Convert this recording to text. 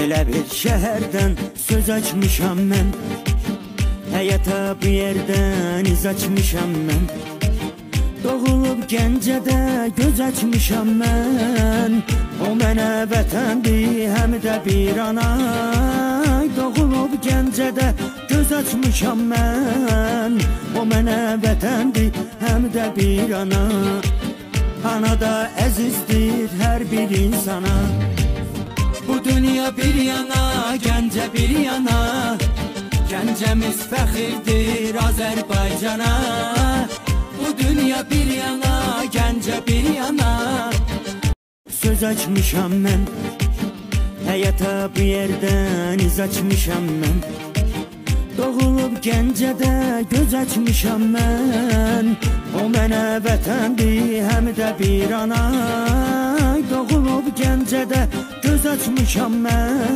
Belə bir şəhərdən söz açmışam mən, həyata bu yerdən iz açmışam mən. Doğulub Gəncədə göz açmışam mən, o mənə vətəndir, həm də bir ana. Doğulub Gəncədə göz açmışam mən, o mənə vətəndir, həm də bir ana. Ana da əzizdir hər bir insana. Bu dünya bir yana, Gəncə bir yana, Gəncəmiz fəxirdir Azərbaycana. Bu dünya bir yana, Gəncə bir yana. Söz açmışam mən, həyata bu yerdən iz açmışam mən. Doğulub Gəncədə göz açmışam mən, o mənə vətəndir, həm də bir ana. Doğulub Gəncədə göz açmışam mən.